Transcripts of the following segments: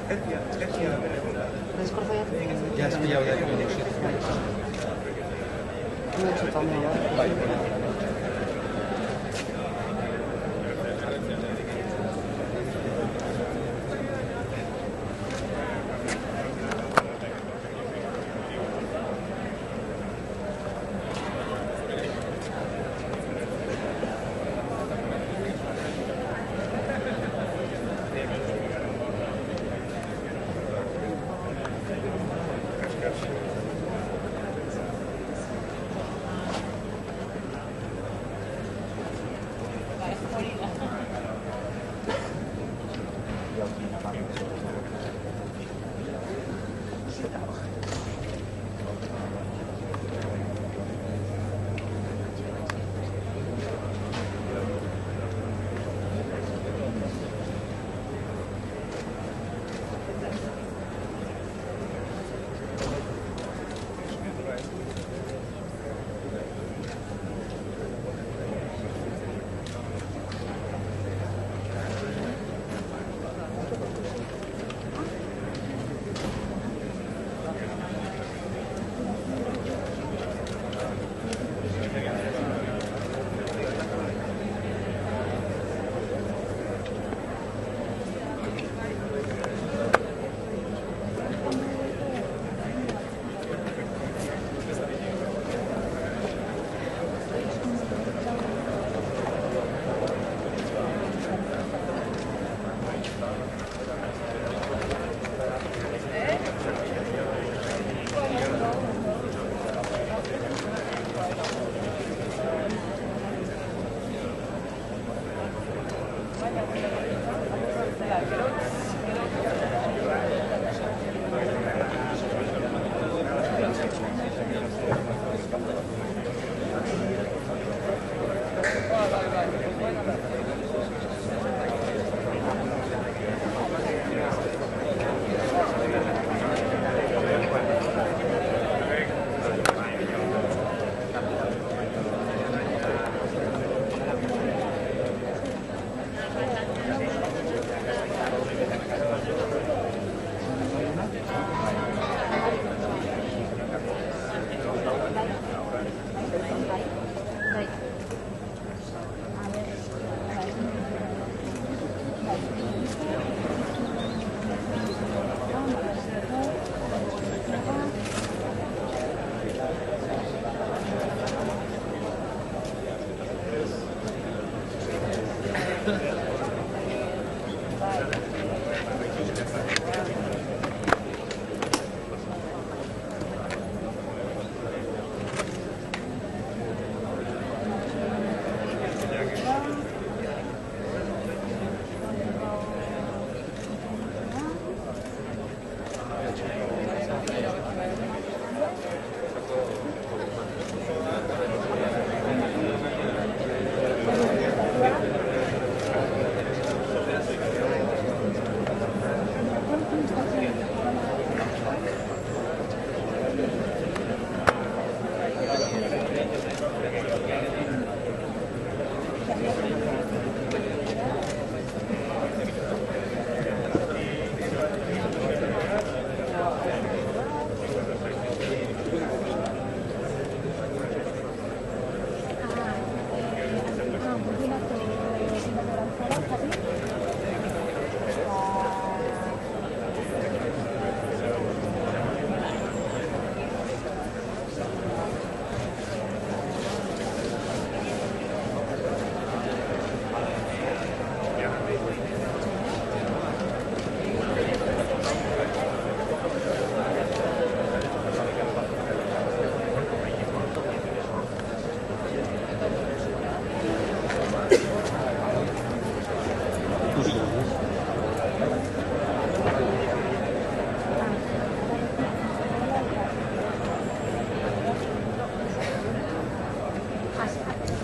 Ya has pillado ya con los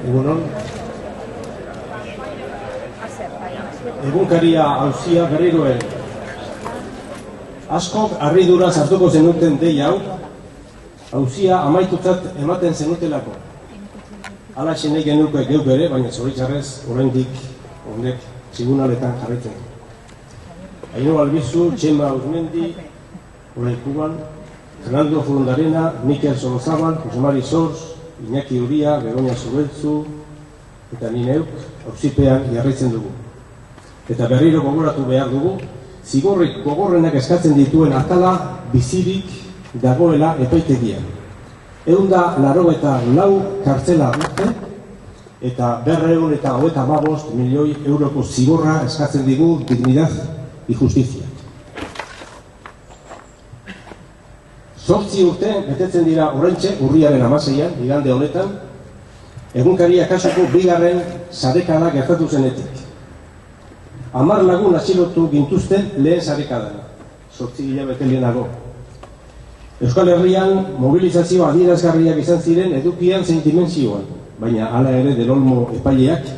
Egunon. Egunkaria auzia berriroen. Askok harriduraz hartuko zenuten dei hau, auzia amaitutzat ematen zenutelako. Halaxe nahi genuke geuk ere, baina zoritxarrez oraindik honek tribunaletan jarraitzen. Ainhoa Albizu, Txema Uzmendi, Unai Kuban, Fernando Furundarena, Mikel Solozabal, Jose Mari Sors, Iñaki Uria, Begoña Zubeltzu, eta ni neuk auzipean jarraitzen dugu. Eta berriro gogoratu behar dugu, zigorrik gogorrenak eskatzen dituen atala bizirik dagoela epaitegian. 194 kartzela urte eta 235 milioi euroko zigorra eskatzen digu Dignidad y Justizia. 8 urte betetzen dira oraintxe urriaren 16an, igande honetan, egunkaria kasuko bigarren sarekada gertatu zenetik. 10 lagun atxilotu gintuzten lehen sarekadan, 8 hilabete lehenago. Euskal Herrian mobilizazio adierazgarriak izan ziren edukian zein dimentsioan, baina hala ere Del Olmo epaileak,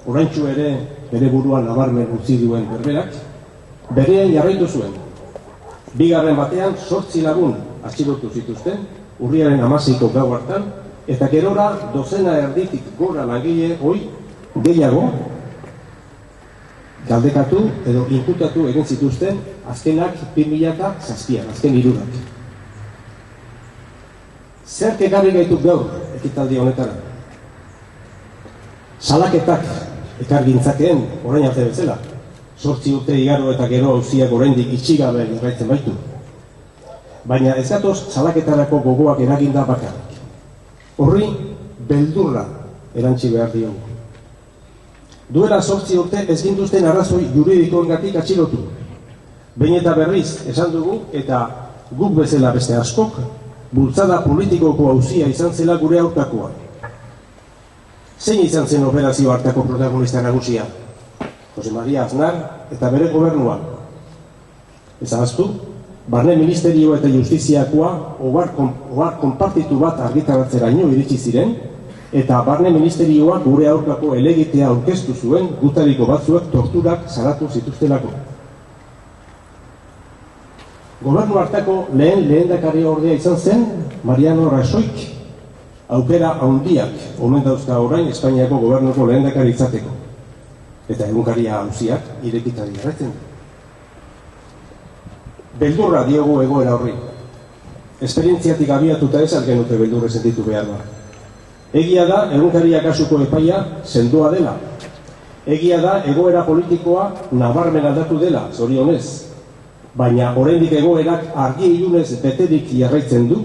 oraintsu ere bere buruan nabarmen utzi duen berberak, berean jarraitu zuen. Bigarren batean 8 lagun atxilotu zituzten, urriaren 16ko gau hartan, eta gerora dozena erditik gora langile gehiago galdekatu edo inkutatu egin zituzten, azkenak 2007an, azken hirurak. Zerk ekarri gaitu gaur ekitaldi honetara? Salaketak ekar gintzakeen orain arte bezala. 8 urte igaro eta gero auziak oraindik itxigabe jarraitzen baitu. Baina ez gatoz salaketarako gogoak eraginda bakarrik. Horri beldurra erantzi behar diogu. Duela 8 urte ez gintuzten arrazoi juridikoengatik atxilotu. Behin eta berriz esan dugu eta guk bezala beste askok, bultzada politikoko auzia izan zela gure aurkakoa. Zein izan zen operazio hartako protagonista nagusia? Jose Maria Aznar eta bere gobernua. Ez ahaztu, Barne Ministerio eta Justiziakoa ohar konpartitu bat argitaratzeraino iritsi ziren, eta Barne Ministerioak gure aurkako helegitea aurkeztu zuen gutariko batzuek torturak salatu zituztelako. Gobernu hartako lehendakari ordea izan zen Mariano Rajoyk, aukera handiak omen dauzka orain Espainiako gobernuko lehendakari izateko. Eta egunkaria auziak irekitari jarraitzen. Beldurra diogu egoera horri. Esperientziatik abiatuta ez algenute beldurre sentitu behar da. Egia da egunkaria kasuko epaia sendoa dela. Egia da egoera politikoa nabarmen aldatu dela, zorionez. Baina oraindik egoerak argi ilunez beterik jarraitzen du,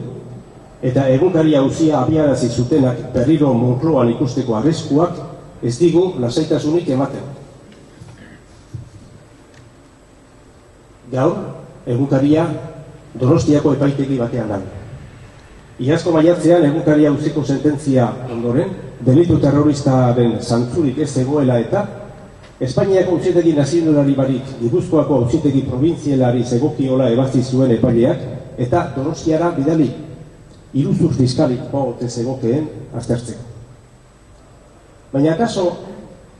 eta egunkaria auzia abiarazi zutenak berriro Moncloan ikusteko arriskuak ez digu lasaitasunik ematen. Gaur, egunkaria Donostiako epaitegi batean dago. Iazko maiatzean egunkaria auziko sententzia ondoren, delitu terroristaren zantzurik ez zegoela eta Espainiako auzitegi nazionalari barik Gipuzkoako auzitegi probintzialari zegokiola ebazi zuen epaileak eta Donostiara bidali iruzur fiskalik ote zegokeen aztertzeko. Baina akaso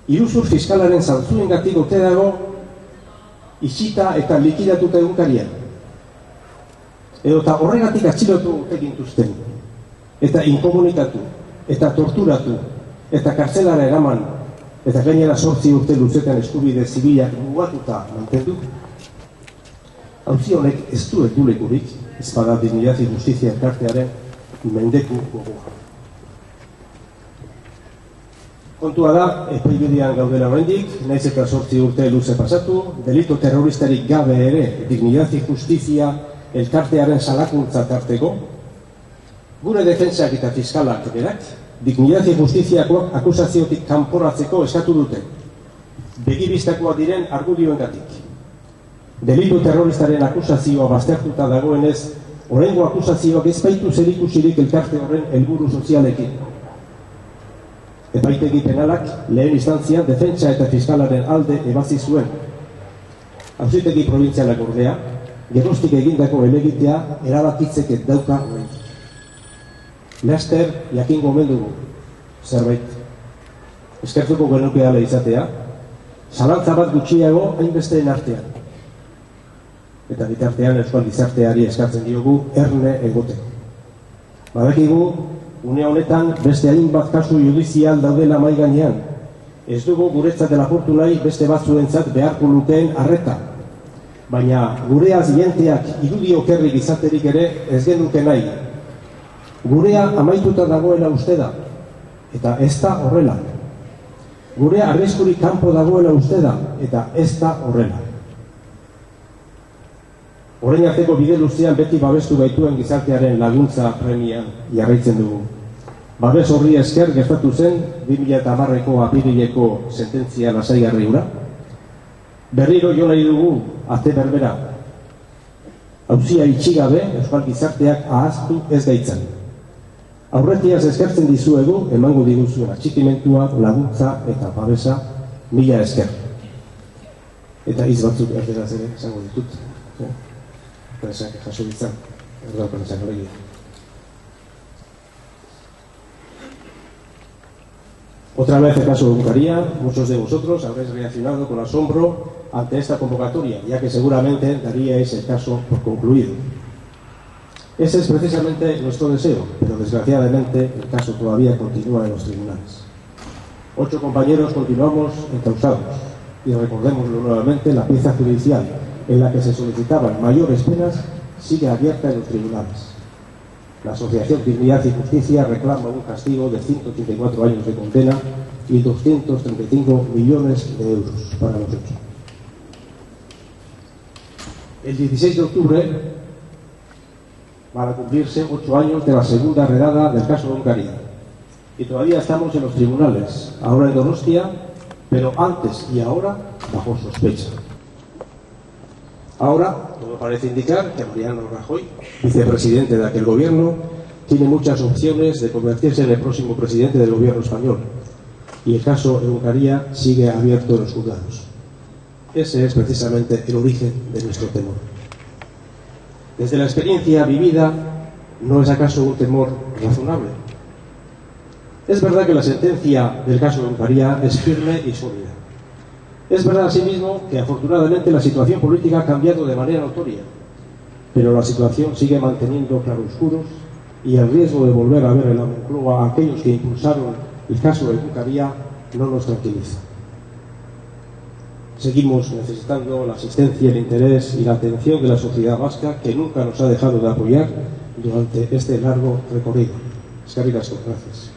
iruzur fiskalaren zantzuengatik ote dago itxita eta likidatuta egunkaria? Edota horregatik atxilotu ote gintuzten, eta inkomunikatu, eta torturatu, eta kartzelara eraman, eta gainera 8 urte luzetan eskubide zibilak mugatuta mantendu? Auzi honek ez du heldulekurik, ez bada Dignidad y Justizia elkartearen mendeku gogoa. Kontua da, epaibidean gaudela oraindik, naiz eta 8 urte luze pasatu, delito terroristarik gabe ere Dignidad y Justizia elkartearen salakuntza tarteko, gure defentsak eta fiskalak berak, Dignidad y Justiziakoak akusaziotik kanporatzeko eskatu dute, begibistakoak diren argudioengatik. Delitu terroristaren akusazioa baztertuta dagoenez, oraingo akusazioak ez baitu zerikusirik elkarte horren helburu sozialekin. Epaitegi penalak lehen instantzian defentsa eta fiskalaren alde ebazi zuen. Auzitegi probintzialak ordea, geroztik egindako helegitea erabakitzeke dauka oraindik. Laster jakingo omen dugu zerbait. Eskertuko genuke hala izatea, zalantza bat gutxiago hainbesteen artean. Eta bitartean euskal gizarteari eskatzen diogu erne egoteko. Badakigu, une honetan beste hainbat kasu judizial daudela mahai gainean. Ez dugu guretzat lapurtu nahi beste batzuentzat beharko lukeen arreta. baina gurea zienteak irudi okerrik izaterik ere ez genuke nahi. Gurea amaituta dagoela uste da, eta ez da horrela. Gurea arriskurik kanpo dagoela uste da, eta ez da horrela. Orain arteko bide luzean beti babestu gaituen gizartearen laguntza premian jarraitzen dugu. Babes horri esker gertatu zen 2010ko apirileko sententzia lasaigarri hura. Berriro jo nahi dugu ate berbera. Auzia itxigabe euskal gizarteak ahaztu ez gaitzan. Aurretiaz eskertzen dizuegu emango diguzuen atxikimentua, laguntza eta babesa, mila esker. Eta hitz batzuk erderaz ere esango ditut. Presak jaso ditzan, erdauko presak alegia. Otra vez el caso de Egunkaria, muchos de vosotros habréis reaccionado con asombro ante esta convocatoria, ya que seguramente daríais el caso por concluido. Ese es precisamente nuestro deseo, pero desgraciadamente el caso todavía continúa en los tribunales. 8 compañeros continuamos encausados, y recordémoslo nuevamente, la pieza judicial en la que se solicitaban mayores penas sigue abierta en los tribunales. La Asociación Dignidad y Justicia reclama un castigo de 184 años de condena y 235 millones de euros para los hechos. El 16 de octubre van a cumplirse 8 años de la segunda redada del caso de Egunkaria. Y todavía estamos en los tribunales, ahora en Donostia, pero antes y ahora bajo sospecha. Ahora, todo parece indicar que Mariano Rajoy, vicepresidente de aquel gobierno, tiene muchas opciones de convertirse en el próximo presidente del gobierno español. Y el caso Egunkaria sigue abierto en los juzgados. Ese es precisamente el origen de nuestro temor. Desde la experiencia vivida, ¿no es acaso un temor razonable? Es verdad que la sentencia del caso Egunkaria es firme y sólida. Es verdad asimismo que afortunadamente la situación política ha cambiado de manera notoria, pero la situación sigue manteniendo claroscuros y el riesgo de volver a ver en la Moncloa a aquellos que impulsaron el caso de Egunkaria no nos tranquiliza. Seguimos necesitando la asistencia, el interés y la atención de la sociedad vasca, que nunca nos ha dejado de apoyar durante este largo recorrido. Eskerrik asko, gracias.